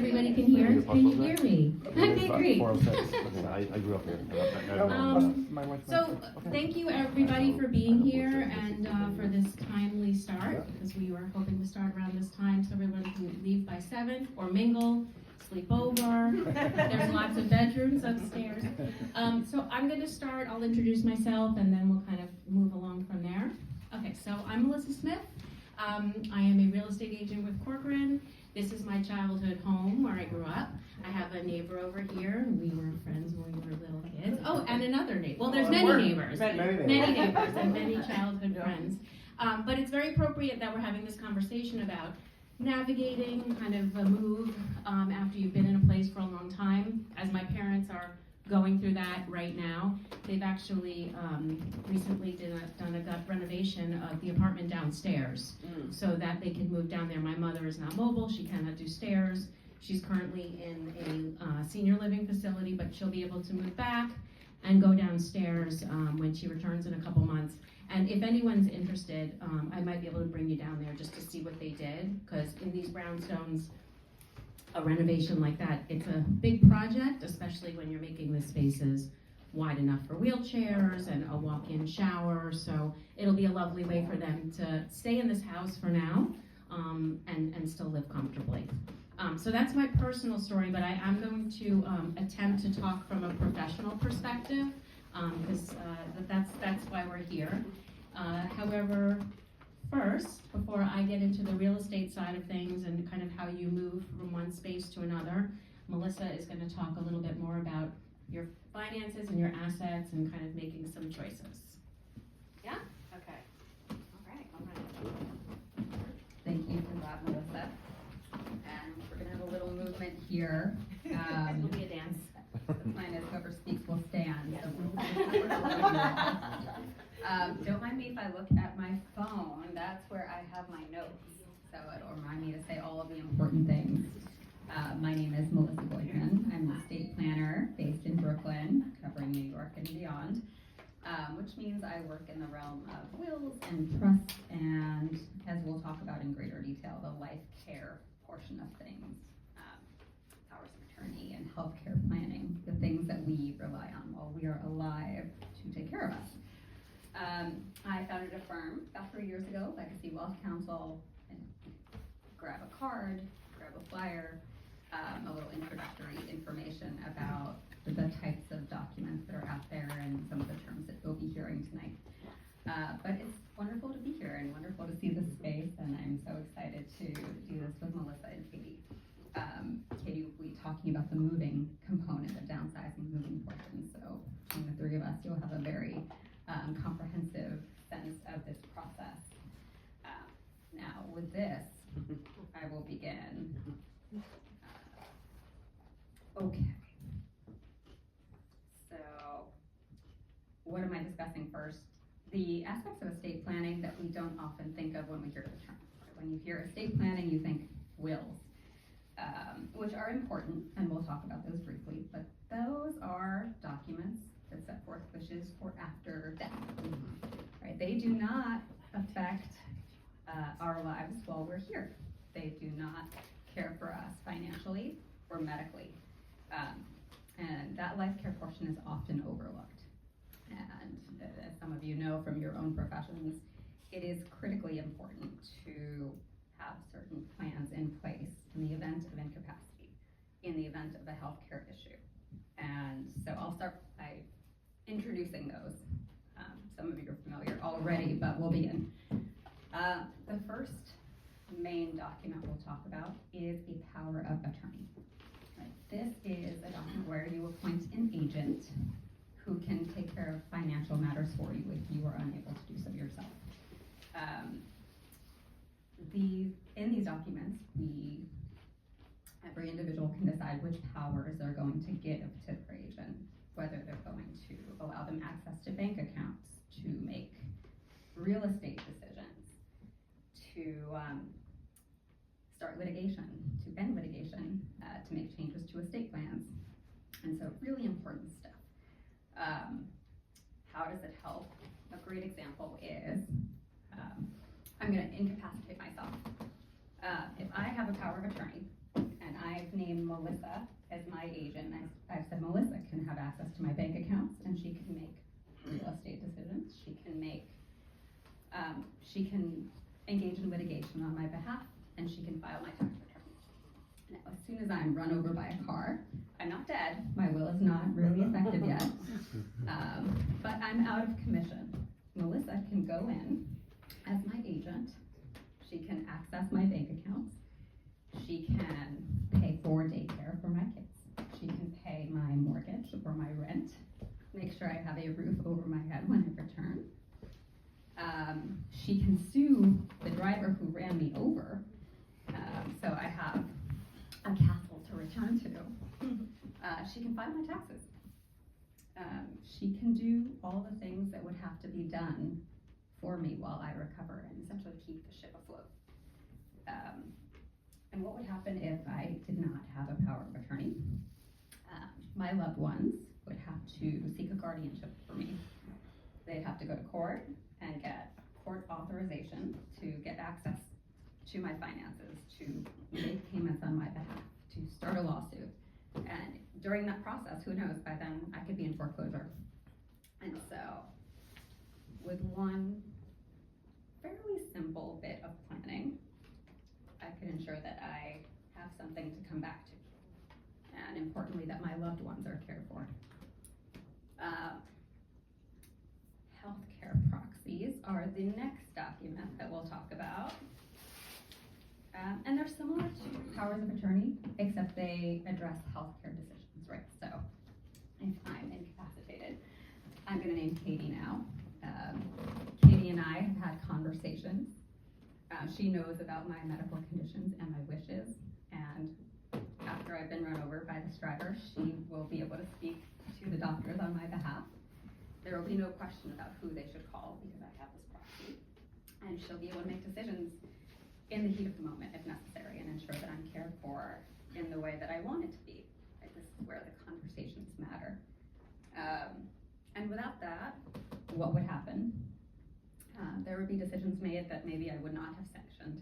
everybody can hear. Can you hear me? Okay, great. 406. I grew up here. So thank you everybody for being here and for this timely start, because we were hoping to start around this time so everyone can leave by 7 or mingle, sleep over. There's lots of bedrooms upstairs. So I'm going to start. I'll introduce myself and then we'll kind of move along from there. Okay, so I'm Melissa Smith. I am a real estate agent with Corcoran. This is my childhood home where I grew up. I have a neighbor over here. We were friends when we were little kids. Oh, and another neighbor. Well, there's many neighbors. Many neighbors and many childhood friends. But it's very appropriate that we're having this conversation about navigating kind of a move after you've been in a place for a long time. As my parents are going through that right now. They've actually recently done a gut renovation of the apartment downstairs so that they can move down there. My mother is not mobile, she cannot do stairs. She's currently in a senior living facility, but she'll be able to move back and go downstairs when she returns in a couple months. And if anyone's interested, I might be able to bring you down there just to see what they did, because in these brownstones, a renovation like that, it's a big project, especially when you're making the spaces wide enough for wheelchairs and a walk-in shower. So it'll be a lovely way for them to stay in this house for now and still live comfortably. So that's my personal story, but I am going to attempt to talk from a professional perspective because that's why we're here. However, first, before I get into the real estate side of things and kind of how you move from one space to another, Melissa is going to talk a little bit more about your finances and your assets and kind of making some choices. Yeah? Okay. All right. Thank you for that, Melissa. And we're going to have a little movement here. It'll be a dance. The plan is whoever speaks will stand. Yeah. Don't mind me if I look at my phone. That's where I have my notes. So it'll remind me to say all of the important things. My name is Melissa Goikhman. I'm the estate planner based in Brooklyn, covering New York and beyond, which means I work in the realm of wills and trusts and, as we'll talk about in greater detail, the life care portion of things, powers of attorney and healthcare planning, the things that we rely on while we are alive to take care of us. I founded a firm about 3 years ago, Legacy Wealth Counsel, and grab a card, grab a flyer, a little introductory information about the types of documents that are out there and some of the terms that you'll be hearing tonight. But it's wonderful to be here and wonderful to see this space, and I'm so excited to do this with Melissa and Katie. Katie will be talking about the moving component, the downsizing moving portion, so between the three of us, you'll have a very comprehensive sense of this process. Now, with this, I will begin. Okay. So, what am I discussing first? The aspects of estate planning that we don't often think of when we hear the term. When you hear estate planning, you think wills, which are important, and we'll talk about those briefly, but those are documents that set forth wishes for after death. Right? They do not affect our lives while we're here. They do not care for us financially or medically. And that life care portion is often overlooked. And as some of you know from your own professions, it is critically important to have certain plans in place in the event of incapacity, in the event of a healthcare issue. And so I'll start by introducing those. Some of you are familiar already, but we'll begin. The first main document we'll talk about is a power of attorney. Right. This is a document where you appoint an agent who can take care of financial matters for you if you are unable to do so yourself. In these documents, every individual can decide which powers they're going to give to their agent, whether they're going to allow them access to bank accounts, to make real estate decisions, to start litigation, to end litigation, to make changes to estate plans. And so really important stuff. How does it help? A great example is, I'm going to incapacitate myself. If I have a power of attorney and I've named Melissa as my agent. I've said Melissa can have access to my bank accounts, and she can make real estate decisions. She can engage in litigation on my behalf, and she can file my tax return. Now, as soon as I'm run over by a car, I'm not dead. My will is not really effective yet, but I'm out of commission. Melissa can go in as my agent. She can access my bank accounts. She can pay for daycare for my kids. She can pay my mortgage or my rent, make sure I have a roof over my head when I return. She can sue the driver who ran me over, so I have a castle to return to. She can file my taxes. She can do all the things that would have to be done for me while I recover and essentially keep the ship afloat. And what would happen if I did not have a power of attorney? My loved ones would have to seek a guardianship for me. They'd have to go to court and get court authorization to get access to my finances, to make payments on my behalf, to start a lawsuit. And during that process, who knows, by then I could be in foreclosure. And so, with one fairly simple bit of planning, I could ensure that I have something to come back to. And importantly, that my loved ones are cared for. Healthcare proxies are the next document that we'll talk about. And they're similar to powers of attorney, except they address healthcare decisions, right? So if I'm incapacitated, I'm gonna name Katie now. Katie and I have had conversations. She knows about my medical conditions and my wishes, and after I've been run over by this driver, she will be able to speak to the doctors on my behalf. There will be no question about who they should call because I have this proxy, and she'll be able to make decisions in the heat of the moment if necessary and ensure that I'm cared for in the way that I want it to be. Right? This is where the conversations matter. And without that, what would happen? There would be decisions made that maybe I would not have sanctioned,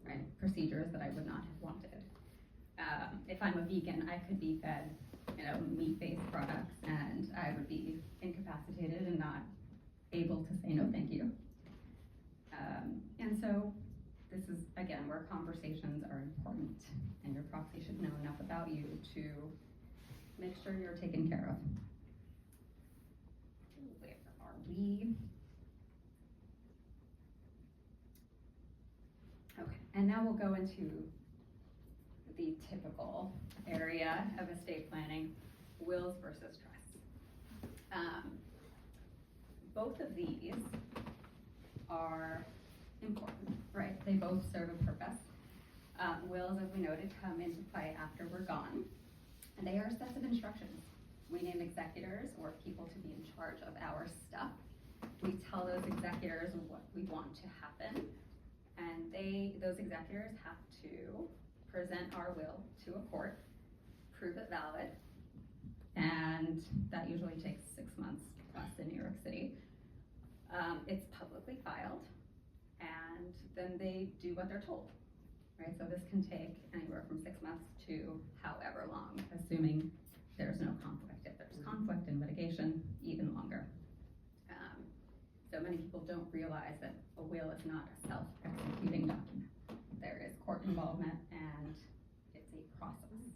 right? Procedures that I would not have wanted. If I'm a vegan, I could be fed, meat-based products, and I would be incapacitated and not able to say no, thank you. And so, this is again where conversations are important, and your proxy should know enough about you to make sure you're taken care of. Where are we? Okay, and now we'll go into the typical area of estate planning, wills versus trusts. Both of these are important, right? They both serve a purpose. Wills, as we noted, come into play after we're gone, and they are sets of instructions. We name executors or people to be in charge of our stuff. We tell those executors what we want to happen, and those executors have to present our will to a court, prove it valid, and that usually takes 6 months plus in New York City. It's publicly filed, and then they do what they're told, right? So this can take anywhere from 6 months to however long, assuming there's no conflict. If there's conflict in litigation, even longer. So many people don't realize that a will is not a self-executing document. There is court involvement, and it's a process.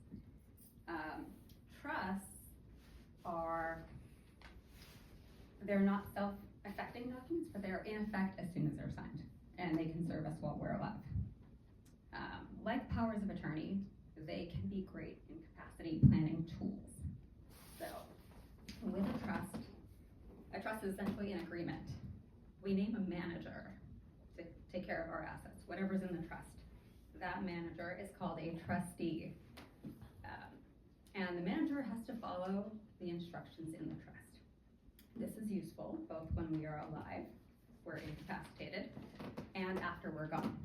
Trusts they're not self-affecting documents, but they're in effect as soon as they're signed, and they can serve us while we're alive. Like powers of attorney, they can be great incapacity planning tools. So, with a trust is essentially an agreement. We name a manager to take care of our assets, whatever's in the trust. That manager is called a trustee. And the manager has to follow the instructions in the trust. This is useful both when we are alive, we're incapacitated, and after we're gone.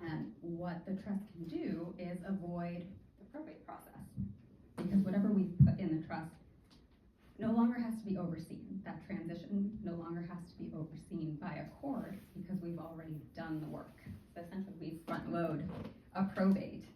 And what the trust can do is avoid the probate process, because whatever we put in the trust no longer has to be overseen. That transition no longer has to be overseen by a court because we've already done the work. So essentially we front load a probate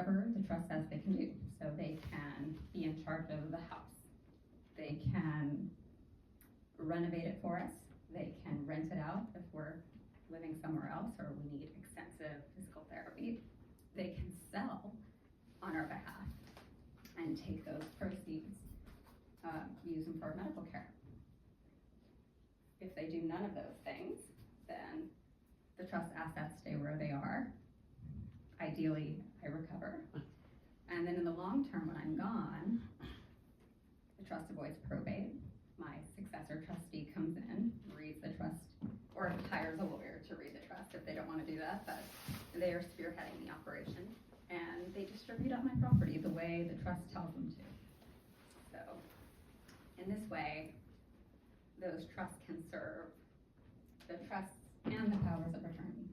whatever the trust says they can do. So they can be in charge of the house. They can renovate it for us. They can rent it out if we're living somewhere else or we need extensive physical therapy. They can sell on our behalf and take those proceeds, use them for medical care. If they do none of those things, then the trust assets stay where they are. Ideally, I recover. And then in the long term, when I'm gone, the trust avoids probate. My successor trustee comes in, reads the trust, or hires a lawyer to read the trust if they don't want to do that, but they are spearheading the operation. And they distribute up my property the way the trust tells them to. So, in this way, those trusts can serve, the trusts and the powers of attorney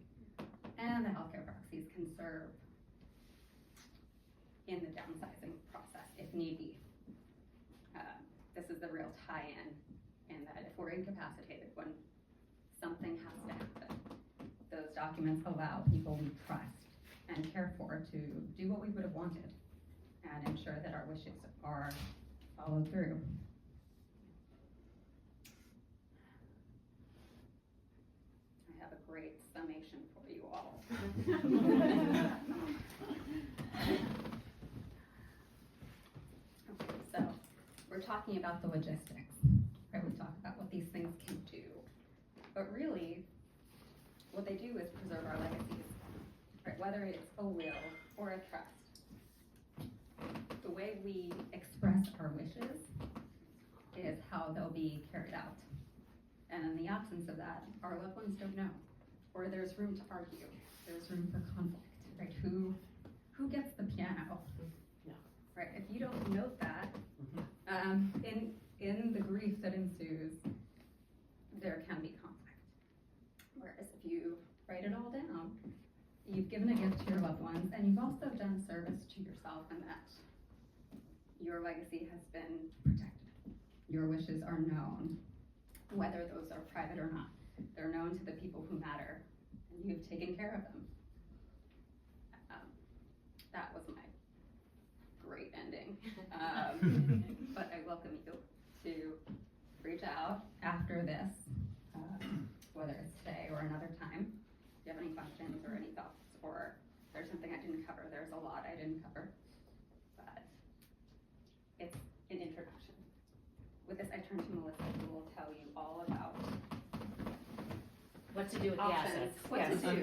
and the healthcare proxies can serve in the downsizing process if need be. This is the real tie-in, in that if we're incapacitated, when something has to happen, those documents allow people we trust and care for to do what we would have wanted and ensure that our wishes are followed through. I have a great summation for you all. Okay, so we're talking about the logistics, right? We talk about what these things can do, but really what they do is preserve our legacies, right? Whether it's a will or a trust, the way we express our wishes is how they'll be carried out. And in the absence of that, our loved ones don't know, or there's room to argue, there's room for conflict, right? Who gets the piano? Yeah. Right, if you don't note that, in the grief that ensues, there can be conflict. Whereas if you write it all down, you've given a gift to your loved ones, and you've also done a service to yourself in that your legacy has been protected. Your wishes are known, whether those are private or not. They're known to the people who matter, and you've taken care of them. That was my great ending. But I welcome you to reach out after this, whether it's today or another time. If you have any questions or any thoughts, or there's something I didn't cover, there's a lot I didn't cover, but it's an introduction. With this, I turn to Melissa, who will tell you all about what to do with the options, assets. what Yes. to do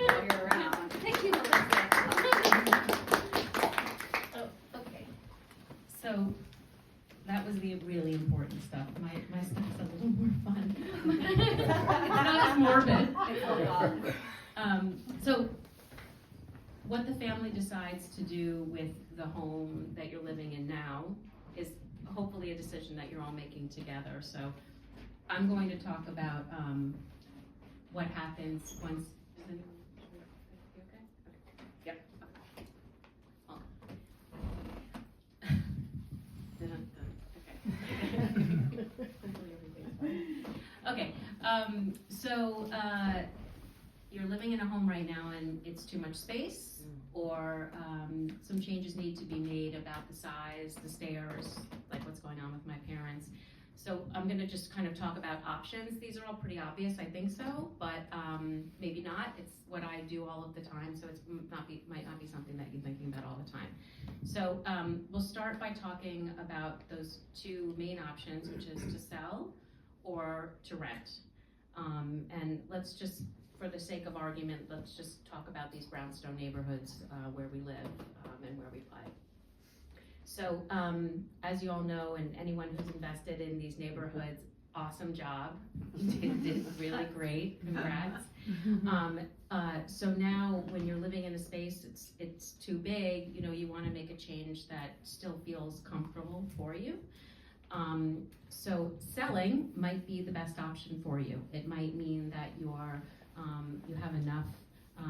while you're around. Thank you, Melissa. Oh, okay. So that was the really important stuff. My stuff's a little more fun. It's not as morbid. It's a lot. So what the family decides to do with the home that you're living in now is hopefully a decision that you're all making together. So I'm going to talk about what happens once. Is anyone you okay? Yep. Okay. So you're living in a home right now and it's too much space, or some changes need to be made about the size, the stairs, like what's going on with my parents. So I'm gonna just kind of talk about options. These are all pretty obvious, I think so, but maybe not. It's what I do all of the time, so it's might not be something that you're thinking about all the time. So we'll start by talking about those two main options, which is to sell or to rent. And let's just, for the sake of argument, let's just talk about these brownstone neighborhoods where we live and where we play. So as you all know, and anyone who's invested in these neighborhoods, awesome job. You did really great, congrats. So now when you're living in a space, it's too big, you wanna make a change that still feels comfortable for you. So selling might be the best option for you. It might mean that you have enough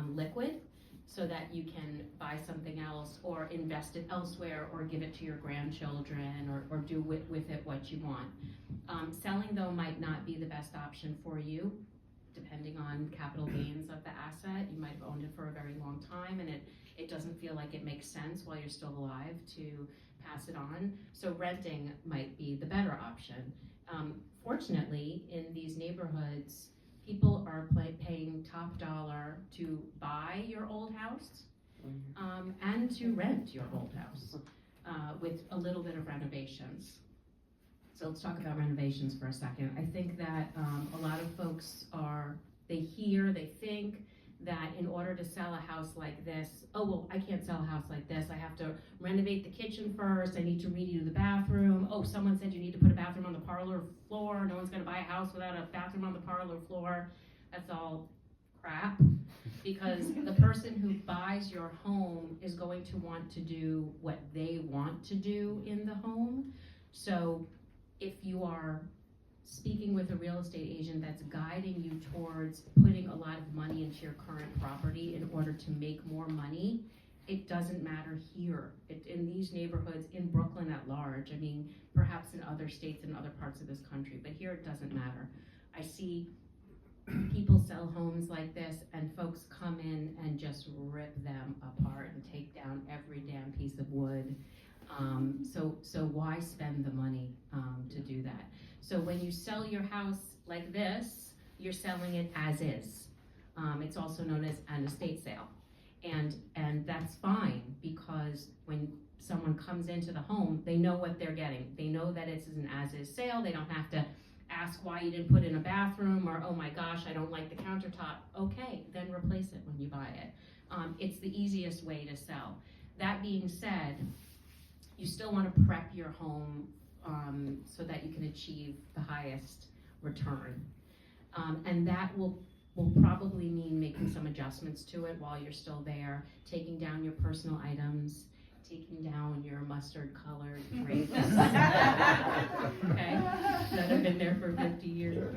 liquid so that you can buy something else or invest it elsewhere or give it to your grandchildren or do with it what you want. Selling though might not be the best option for you, depending on capital gains of the asset. You might have owned it for a very long time and it doesn't feel like it makes sense while you're still alive to pass it on. So renting might be the better option. Fortunately, in these neighborhoods, people are paying top dollar to buy your old house and to rent your old house with a little bit of renovations. So let's talk about renovations for a second. I think that a lot of folks they think that in order to sell a house like this, oh, well, I can't sell a house like this. I have to renovate the kitchen first. I need to redo the bathroom. Oh, someone said you need to put a bathroom on the parlor floor. No one's gonna buy a house without a bathroom on the parlor floor. That's all crap, because the person who buys your home is going to want to do what they want to do in the home. So if you are speaking with a real estate agent that's guiding you towards putting a lot of money into your current property in order to make more money, it doesn't matter here. In these neighborhoods, in Brooklyn at large, I mean, perhaps in other states and other parts of this country, but here it doesn't matter. I see people sell homes like this and folks come in and just rip them apart and take down every damn piece of wood. So why spend the money to do that? So when you sell your house like this, you're selling it as is. It's also known as an estate sale. And that's fine, because when someone comes into the home, they know what they're getting. They know that it's an as-is sale. They don't have to ask why you didn't put in a bathroom, or, oh my gosh, I don't like the countertop. Okay, then replace it when you buy it. It's the easiest way to sell. That being said, you still want to prep your home so that you can achieve the highest return. And that will probably mean making some adjustments to it while you're still there, taking down your personal items, taking down your mustard-colored drapes, okay, that have been there for 50 years.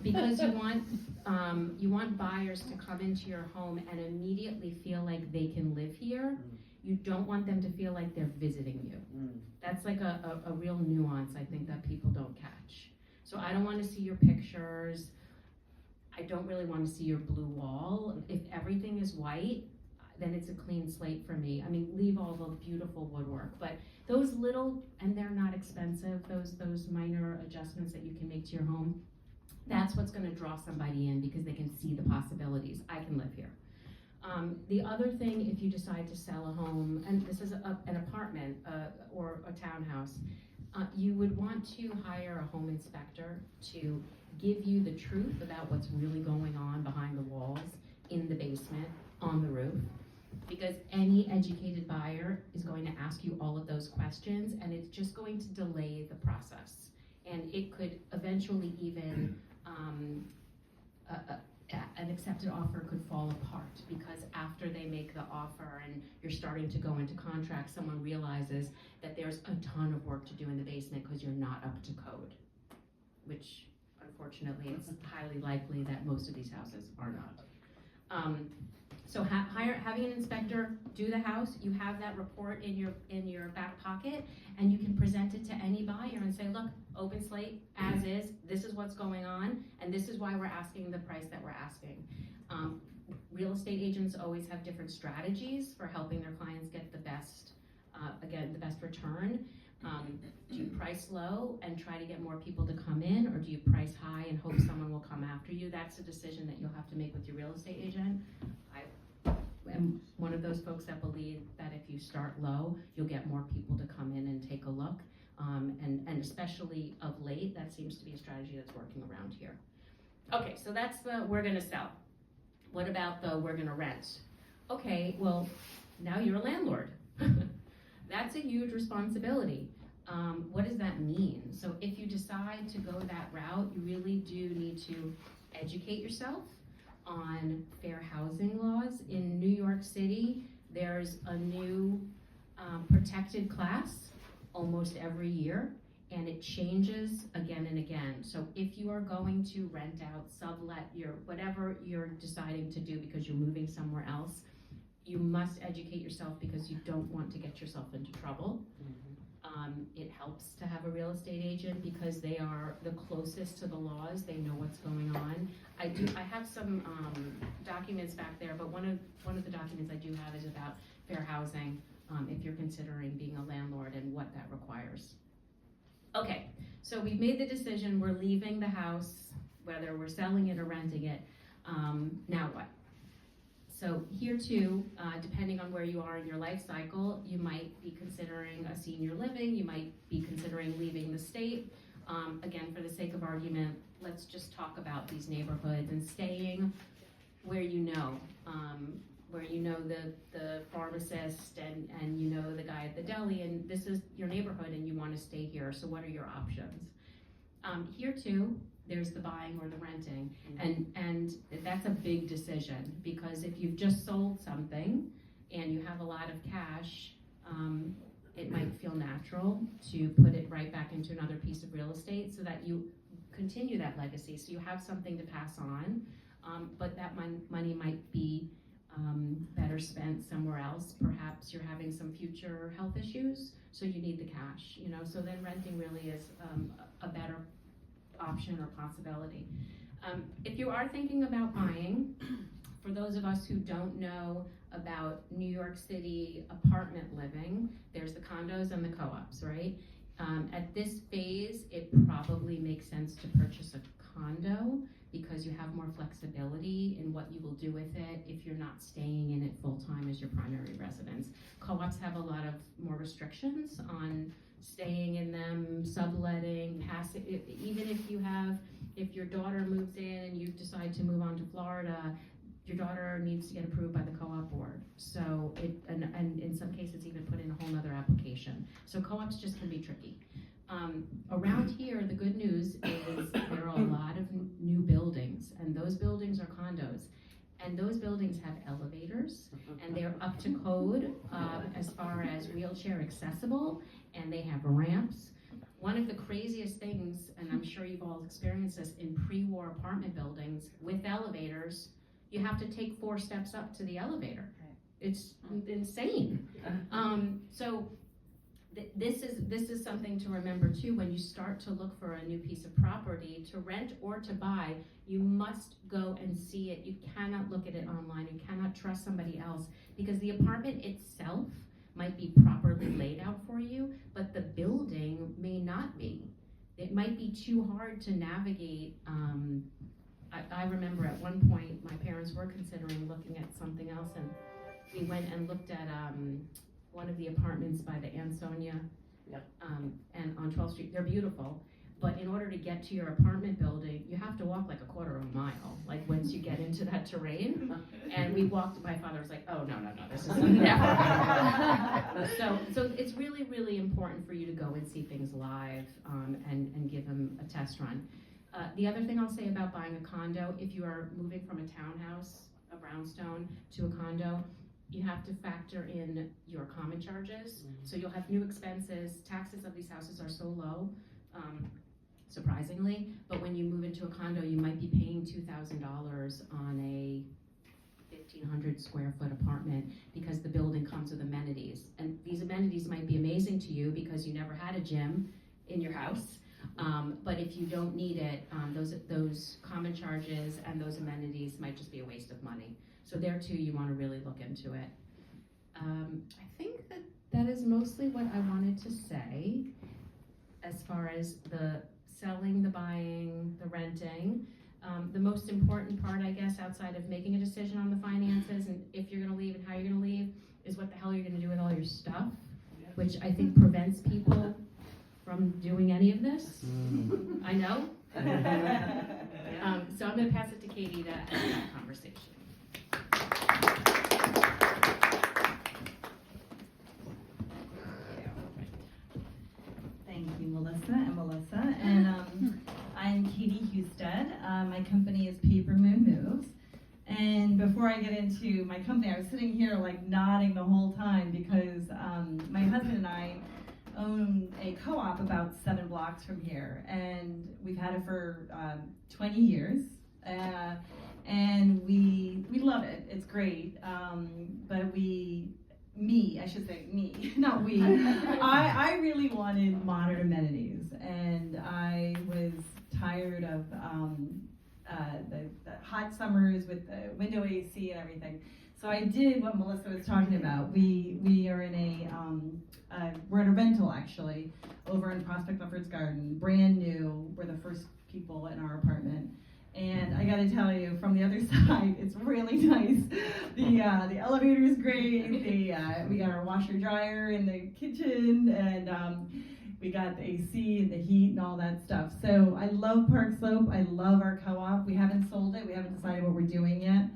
Because you want buyers to come into your home and immediately feel like they can live here. You don't want them to feel like they're visiting you. That's like a real nuance, I think, that people don't catch. So I don't want to see your pictures. I don't really want to see your blue wall. If everything is white, then it's a clean slate for me. I mean, leave all the beautiful woodwork, but those little, and they're not expensive, those minor adjustments that you can make to your home, that's what's going to draw somebody in, because they can see the possibilities. I can live here. The other thing, if you decide to sell a home, and this is an apartment or a townhouse, you would want to hire a home inspector to give you the truth about what's really going on behind the walls, in the basement, on the roof, because any educated buyer is going to ask you all of those questions, and it's just going to delay the process. And it could eventually even an accepted offer could fall apart, because after they make the offer and you're starting to go into contract, someone realizes that there's a ton of work to do in the basement because you're not up to code, which unfortunately it's highly likely that most of these houses are not. So having an inspector do the house, you have that report in your back pocket, and you can present it to any buyer and say, look, open slate, as is, this is what's going on, and this is why we're asking the price that we're asking. Real estate agents always have different strategies for helping their clients get the best, the best return. Do you price low and try to get more people to come in, or do you price high and hope someone will come after you? That's a decision that you'll have to make with your real estate agent. I am one of those folks that believe that if you start low, you'll get more people to come in and take a look. And especially of late, that seems to be a strategy that's working around here. Okay, so that's the we're gonna sell. What about the we're gonna rent? Okay, well, now you're a landlord. That's a huge responsibility. What does that mean? So if you decide to go that route, you really do need to educate yourself on fair housing laws. In New York City, there's a new protected class almost every year, and it changes again and again. So if you are going to rent out, sublet, whatever you're deciding to do because you're moving somewhere else, you must educate yourself, because you don't want to get yourself into trouble. It helps to have a real estate agent because they are the closest to the laws. They know what's going on. I have some documents back there, but one of the documents I do have is about fair housing, if you're considering being a landlord and what that requires. Okay, so we've made the decision, we're leaving the house, whether we're selling it or renting it. Now what? So here too, depending on where you are in your life cycle, you might be considering a senior living, you might be considering leaving the state. Again, for the sake of argument, let's just talk about these neighborhoods and staying where you know the pharmacist and you know the guy at the deli, and this is your neighborhood and you want to stay here, so what are your options? Here too, there's the buying or the renting, and that's a big decision, because if you've just sold something and you have a lot of cash, it might feel natural to put it right back into another piece of real estate so that you continue that legacy, so you have something to pass on, but that money might be better spent somewhere else. Perhaps you're having some future health issues, so you need the cash, so then renting really is a better option or possibility. If you are thinking about buying, for those of us who don't know about New York City apartment living, there's the condos and the co-ops, right? At this phase, it probably makes sense to purchase a condo because you have more flexibility in what you will do with it if you're not staying in it full-time as your primary residence. Co-ops have a lot of more restrictions on staying in them, subletting, passive. Even if your daughter moves in and you decide to move on to Florida, your daughter needs to get approved by the co-op board. So and in some cases even put in a whole other application. So co-ops just can be tricky. Around here, the good news is there are a lot of new buildings, and those buildings are condos. And those buildings have elevators, and they're up to code as far as wheelchair accessible, and they have ramps. One of the craziest things, and I'm sure you've all experienced this in pre-war apartment buildings with elevators, you have to take 4 steps up to the elevator. It's insane. So this is something to remember too. When you start to look for a new piece of property to rent or to buy, you must go and see it. You cannot look at it online. You cannot trust somebody else, because the apartment itself might be properly laid out for you, but the building may not be. It might be too hard to navigate. I remember at one point my parents were considering looking at something else, and we went and looked at one of the apartments by the Ansonia, and on 12th Street. They're beautiful, but in order to get to your apartment building, you have to walk like a quarter of a mile, like once you get into that terrain. And we walked, my father was like, oh, no, this is never. So it's really, really important for you to go and see things live, and give them a test run. The other thing I'll say about buying a condo, if you are moving from a townhouse, a brownstone, to a condo, you have to factor in your common charges. So you'll have new expenses. Taxes of these houses are so low, surprisingly, but when you move into a condo, you might be paying $2,000 on a 1,500 square foot apartment because the building comes with amenities. And these amenities might be amazing to you because you never had a gym in your house. But if you don't need it, those common charges and those amenities might just be a waste of money. So there too, you want to really look into it. I think that is mostly what I wanted to say as far as the selling, the buying, the renting. The most important part, I guess, outside of making a decision on the finances and if you're going to leave and how you're going to leave, is what the hell you're going to do with all your stuff, which I think prevents people from doing any of this. I know. So I'm going to pass it to Katie to have that conversation. Thank you, Melissa and Melissa. And I'm Katie Hustead. My company is Paper Moon Moves. And before I get into my company, I was sitting here like nodding the whole time because my husband and I own a co-op about 7 blocks from here, and we've had it for 20 years, and we love it. It's great, but we I should say me, not we. I really wanted modern amenities, and I was tired of the hot summers with the window AC and everything. So I did what Melissa was talking about. We are in we're in a rental actually over in Prospect Lefferts Garden, brand new. We're the first people in our apartment. And I gotta tell you, from the other side, it's really nice. The elevator's great. We got our washer dryer in the kitchen, and we got the AC and the heat and all that stuff. So I love Park Slope. I love our co-op. We haven't sold it. We haven't decided what we're doing yet.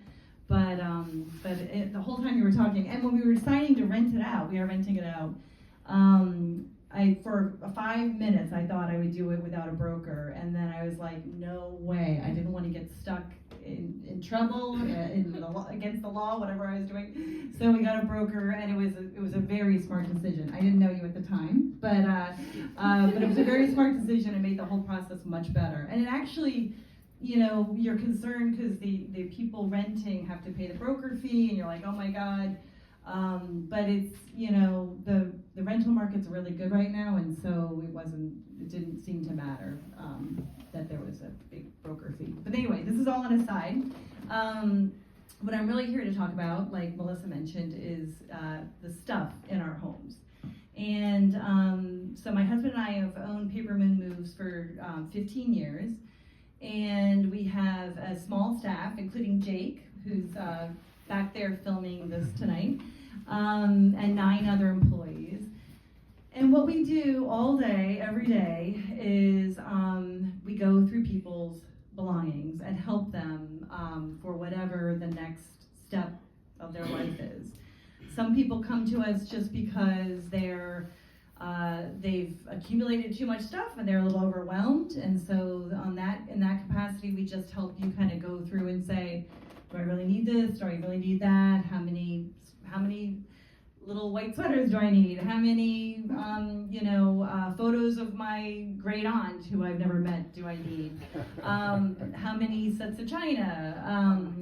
But the whole time you were talking, and when we were deciding to rent it out, we are renting it out. For 5 minutes, I thought I would do it without a broker, and then I was like, no way. I didn't want to get stuck in trouble, against the law, whatever I was doing. So we got a broker, and it was a very smart decision. I didn't know you at the time, but it was a very smart decision and made the whole process much better. And it actually, you're concerned because the people renting have to pay the broker fee, and you're like, oh my God. But it's, the rental market's really good right now, and so it didn't seem to matter that there was a big broker fee. But anyway, this is all an aside. What I'm really here to talk about, like Melissa mentioned, is the stuff in our homes. And so my husband and I have owned Paper Moon Moves for 15 years, and we have a small staff, including Jake, who's back there filming this tonight, and 9 other employees. And what we do all day, every day, is we go through people's belongings and help them for whatever the next step of their life is. Some people come to us just because they've accumulated too much stuff and they're a little overwhelmed, and so in that capacity, we just help you kind of go through and say, do I really need this? Do I really need that? How many little white sweaters do I need? How many, photos of my great aunt who I've never met do I need? How many sets of china?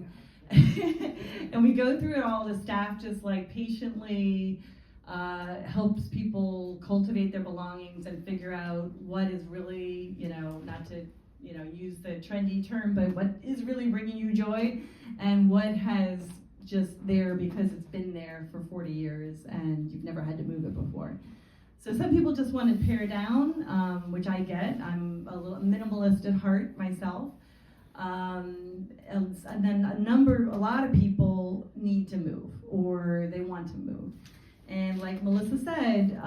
And we go through it all. The staff just like patiently helps people cultivate their belongings and figure out what is really, not to use the trendy term, but what is really bringing you joy, and what has just there because it's been there for 40 years and you've never had to move it before. So some people just want to pare down, which I get. I'm a little minimalist at heart myself. And then a lot of people need to move, or they want to move. And like Melissa said,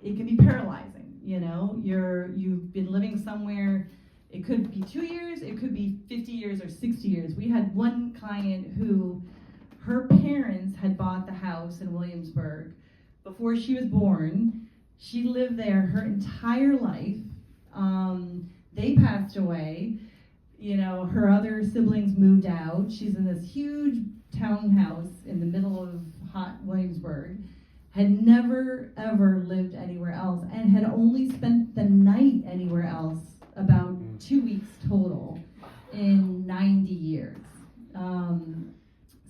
it can be paralyzing. You've been living somewhere. It could be 2 years, it could be 50 years or 60 years. We had one client who, her parents had bought the house in Williamsburg before she was born. She lived there her entire life. They passed away. Her other siblings moved out. She's in this huge townhouse in the middle of hot Williamsburg. Had never ever lived anywhere else, and had only spent the night anywhere else about 2 weeks total in 90 years.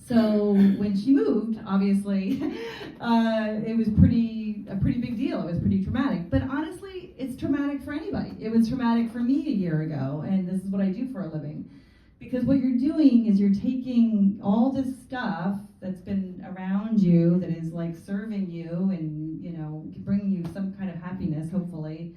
So when she moved, obviously, it was a pretty big deal. It was pretty traumatic. But honestly, it's traumatic for anybody. It was traumatic for me a year ago, and this is what I do for a living. Because what you're doing is you're taking all this stuff that's been around you, that is like serving you and, bringing you some kind of happiness, hopefully,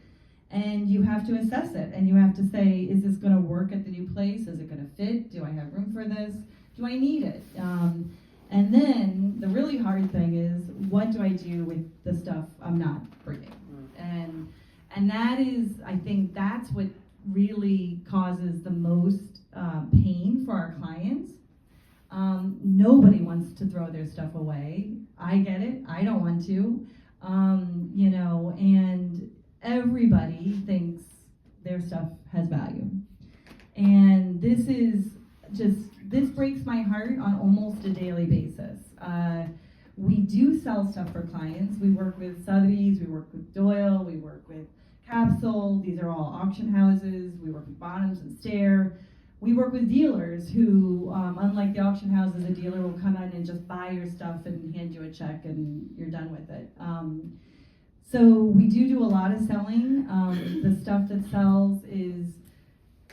and you have to assess it, and you have to say, is this going to work at the new place? Is it going to fit? Do I have room for this? Do I need it? And then the really hard thing is, what do I do with the stuff I'm not bringing? And that is, I think that's what really causes the most pain for our clients. Nobody wants to throw their stuff away. I get it. I don't want to. And everybody thinks their stuff has value. And this breaks my heart on almost a daily basis. We do sell stuff for clients. We work with Sotheby's, we work with Doyle, we work with Capsule. These are all auction houses. We work with Bottoms and Stair. we work with dealers who, unlike the auction houses, a dealer will come in and just buy your stuff and hand you a check and you're done with it. So we do a lot of selling. The stuff that sells is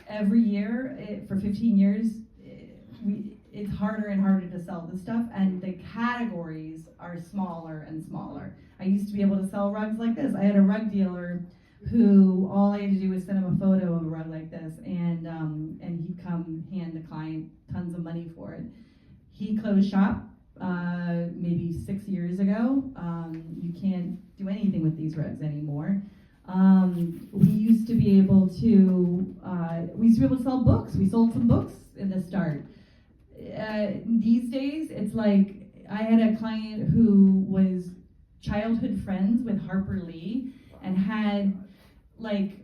every year, for 15 years, it's harder and harder to sell the stuff, and the categories are smaller and smaller. I used to be able to sell rugs like this. I had a rug dealer who all I had to do was send him a photo of a rug like this, and he'd come hand the client tons of money for it. He closed shop maybe 6 years ago. You can't do anything with these rugs anymore. We used to be able to sell books. We sold some books in the start. These days, it's like I had a client who was childhood friends with Harper Lee and had like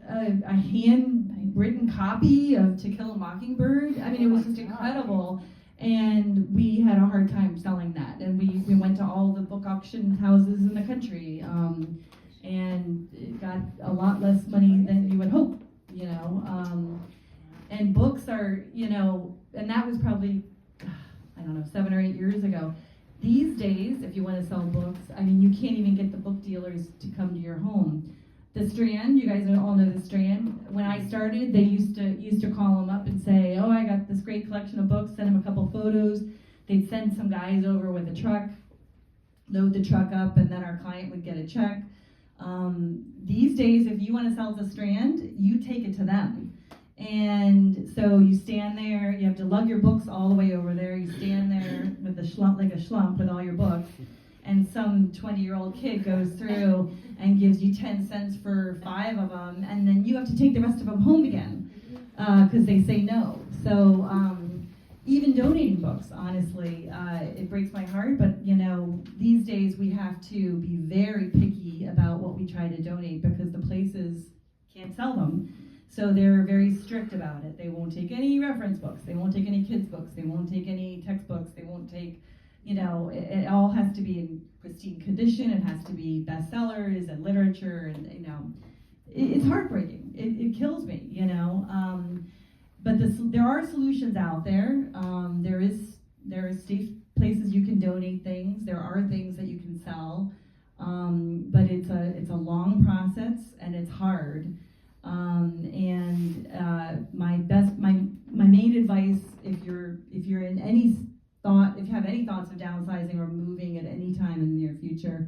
a handwritten copy of To Kill a Mockingbird. I mean, it was just incredible. And we had a hard time selling that. And we went to all the book auction houses in the country, and it got a lot less money than you would hope, you know. And books are, you know, and that was probably, I don't know, 7 or 8 years ago. These days, if you want to sell books, I mean, you can't even get the book dealers to come to your home. The Strand, you guys all know the Strand. When I started, they used to call them up and say, oh, I got this great collection of books, send them a couple photos. They'd send some guys over with a truck, load the truck up, and then our client would get a check. These days, if you want to sell the Strand, you take it to them. And so you stand there, you have to lug your books all the way over there. You stand there with a schlump, like a schlump with all your books. And some 20-year-old kid goes through and gives you 10 cents for 5 of them, and then you have to take the rest of them home again because they say no. So even donating books, honestly, it breaks my heart, but you know, these days we have to be very picky about what we try to donate because the places can't sell them. So they're very strict about it. They won't take any reference books, they won't take any kids' books, they won't take any textbooks, they won't take, you know, it all has to be in pristine condition. It has to be bestsellers and literature, and you know, it's heartbreaking. It kills me, you know. But there are solutions out there. There is safe places you can donate things. There are things that you can sell, but it's a long process and it's hard. My main advice, if you're in any thought, if you have any thoughts of downsizing or moving at any time in the near future,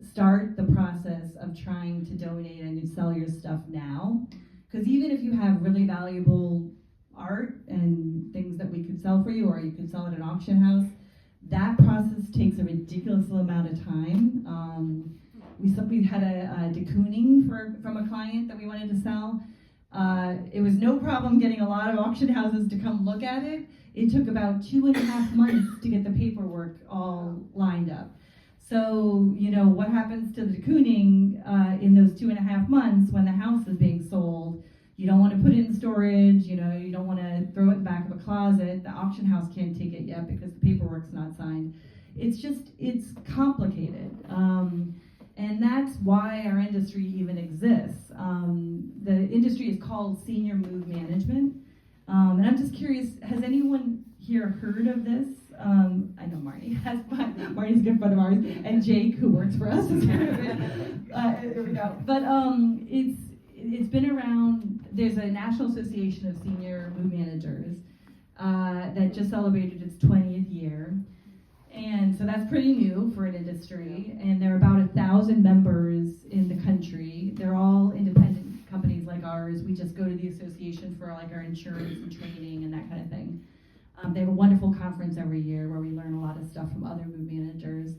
start the process of trying to donate and you sell your stuff now. Because even if you have really valuable art and things that we could sell for you, or you could sell at an auction house, that process takes a ridiculous amount of time. We had a de Kooning from a client that we wanted to sell. It was no problem getting a lot of auction houses to come look at it. It took about 2.5 months to get the paperwork all lined up. So, you know, what happens to the de Kooning in those 2.5 months when the house is being sold? You don't want to put it in storage, you know, you don't want to throw it in the back of a closet. The auction house can't take it yet because the paperwork's not signed. It's complicated. And that's why our industry even exists. The industry is called senior move management. And I'm just curious, has anyone here heard of this? I know Marty has, Marty's a good friend of ours, and Jake, who works for us. There we go. But it's been around. There's a National Association of Senior Move Managers that just celebrated its 20th year. And so that's pretty new for an industry, and there are about 1,000 members in the country. They're all independent companies like ours. We just go to the association for like our insurance and training and that kind of thing. They have a wonderful conference every year where we learn a lot of stuff from other move managers.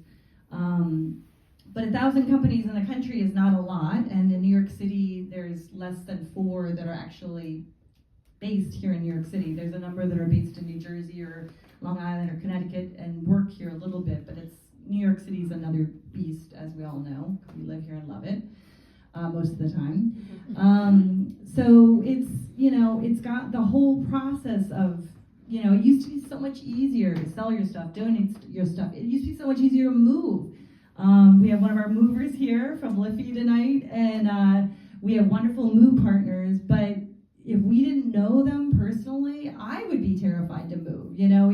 But 1,000 companies in the country is not a lot, and in New York City there's less than 4 that are actually based here in New York City. There's a number that are based in New Jersey or Long Island or Connecticut and work here a little bit, but New York City is another beast, as we all know. We live here and love it most of the time. So it's got the whole process of, you know, it used to be so much easier to sell your stuff, donate your stuff. It used to be so much easier to move. We have one of our movers here from Liffey tonight, and we have wonderful move partners, but if we didn't know them personally, I would be terrified to move. You know,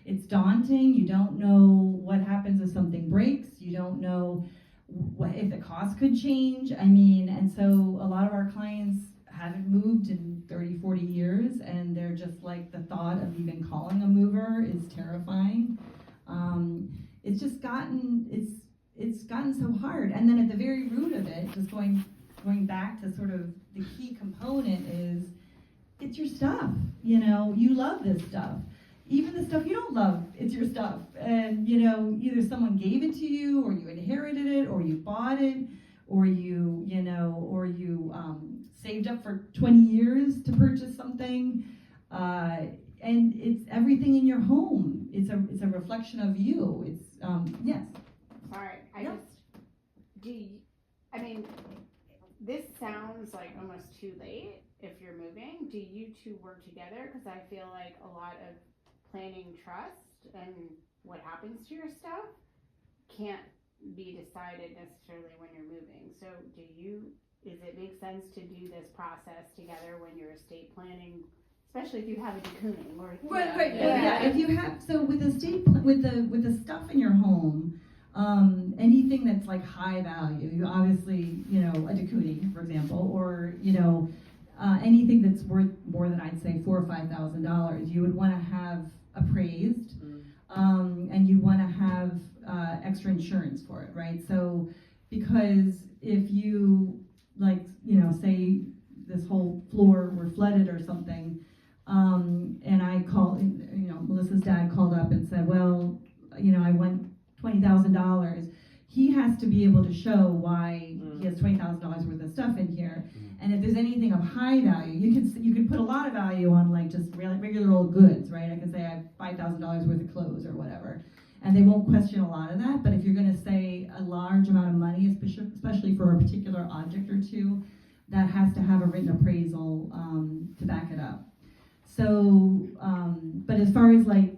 it's daunting. You don't know what happens if something breaks. You don't know what if the cost could change. I mean, and so a lot of our clients haven't moved in 30, 40 years, and they're just like, the thought of even calling a mover is terrifying. It's just gotten, it's gotten so hard. And then at the very root of it, just going back to sort of the key component is, it's your stuff. You know, you love this stuff. Even the stuff you don't love, it's your stuff. And, you know, either someone gave it to you, or you inherited it, or you bought it, or you saved up for 20 years to purchase something. And it's everything in your home. It's a reflection of you. It's, yes. Sorry, I mean, this sounds like almost too late if you're moving. Do you two work together? Because I feel like a lot of planning trust and what happens to your stuff can't be decided necessarily when you're moving. So does it make sense to do this process together when you're estate planning, especially if you have a decooning or Right. Yeah. If you have, so with with the stuff in your home, anything that's like high value, you obviously, you know, a decooning, for example, or, you know, anything that's worth more than, I'd say, $4,000 or $5,000, you would want to have appraised, and you want to have extra insurance for it, right? So, because if you, like, you know, say this whole floor were flooded or something, and I called, you know, Melissa's dad called up and said, well, you know, I want $20,000. He has to be able to show why he has $20,000 worth of stuff in here. And if there's anything of high value, you can put a lot of value on, like, just regular old goods, right? I can say I have $5,000 worth of clothes or whatever, and they won't question a lot of that. But if you're going to say a large amount of money, especially for a particular object or two, that has to have a written appraisal to back it up. So, but as far as, like,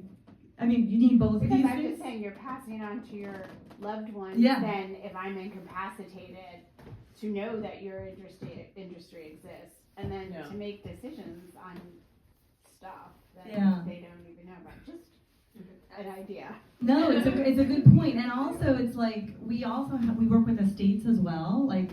I mean, you need both because pieces. I'm just saying, you're passing it on to your loved ones. Yeah. Then if I'm incapacitated, to know that your industry exists, and then to make decisions on stuff that they don't even know about. Just an idea. No, it's a good point. And also, it's like, we work with estates as well. Like,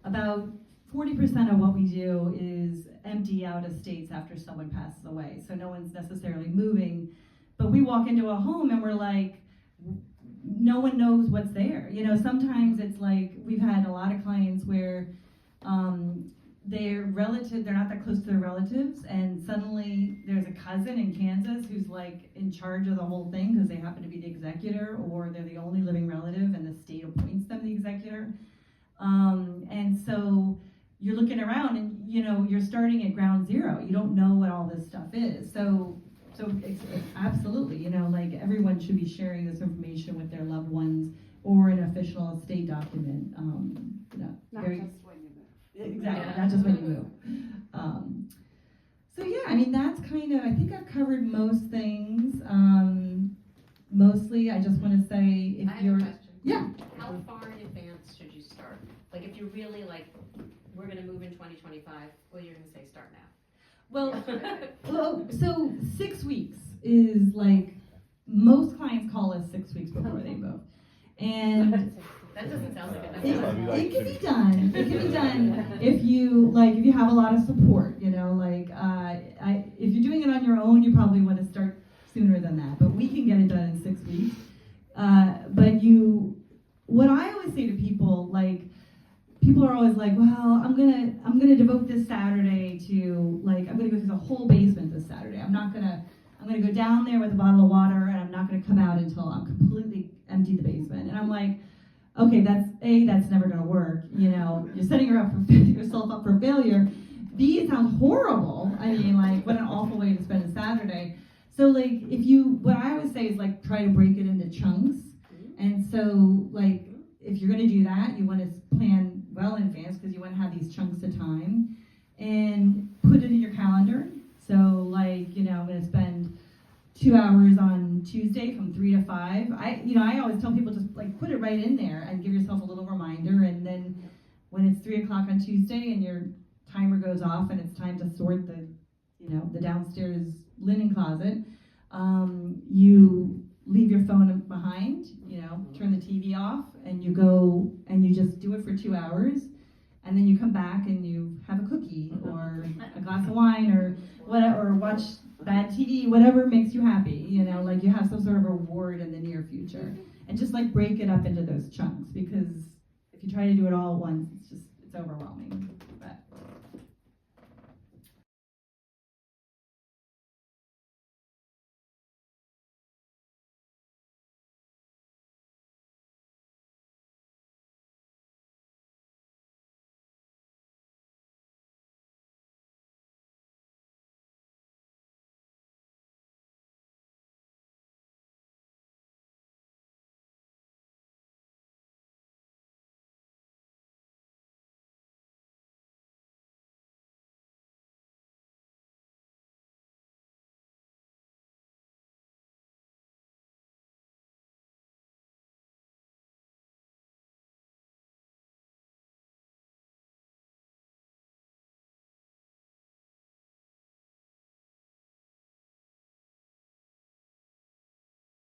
about 40% of what we do is empty out estates after someone passes away. So no one's necessarily moving, but we walk into a home and we're like, no one knows what's there. You know, sometimes it's like, we've had a lot of clients where they're not that close to their relatives, and suddenly there's a cousin in Kansas who's like in charge of the whole thing because they happen to be the executor, or they're the only living relative and the state appoints them the executor. And so you're looking around and, you know, you're starting at ground zero. You don't know what all this stuff is. So it's absolutely, you know, like, everyone should be sharing this information with their loved ones, or an official estate document. Not just when you move. Exactly, not just when you move. So yeah, I mean, that's kind of, I think I've covered most things. Mostly, I just want to say, if I have you're, a question. Yeah. How far in advance should you start? Like, if you're really like, we're going to move in 2025, well, you're going to say start now. Well, so 6 weeks is like, most clients call us 6 weeks before they move. And that doesn't sound like enough. it can be done. It can be done if you have a lot of support, you know, like, if you're doing it on your own, you probably want to start sooner than that, but we can get it done in 6 weeks. But what I always say to people, like, people are always like, well, I'm gonna devote this Saturday to, like, I'm gonna go through the whole basement this Saturday. I'm gonna go down there with a bottle of water, and I'm not gonna come out until I'm completely empty the basement. And I'm like, okay, that's never gonna work. You know, you're setting yourself up for failure. B, it sounds horrible. I mean, like, what an awful way to spend a Saturday. So, like, what I always say is, like, try to break it into chunks. And so, like, if you're going to do that, you want to plan well in advance, because you want to have these chunks of time, and put it in your calendar. So, like, you know, I'm going to spend 2 hours on Tuesday from 3 to 5. I always tell people, just, like, put it right in there and give yourself a little reminder. And then when it's 3 o'clock on Tuesday and you're timer goes off and it's time to sort the, the downstairs linen closet, you leave your phone behind, turn the TV off, and you go and you just do it for 2 hours, and then you come back and you have a cookie or a glass of wine or whatever, or watch bad TV, whatever makes you happy, like you have some sort of reward in the near future. And just like break it up into those chunks, because if you try to do it all at once, it's overwhelming.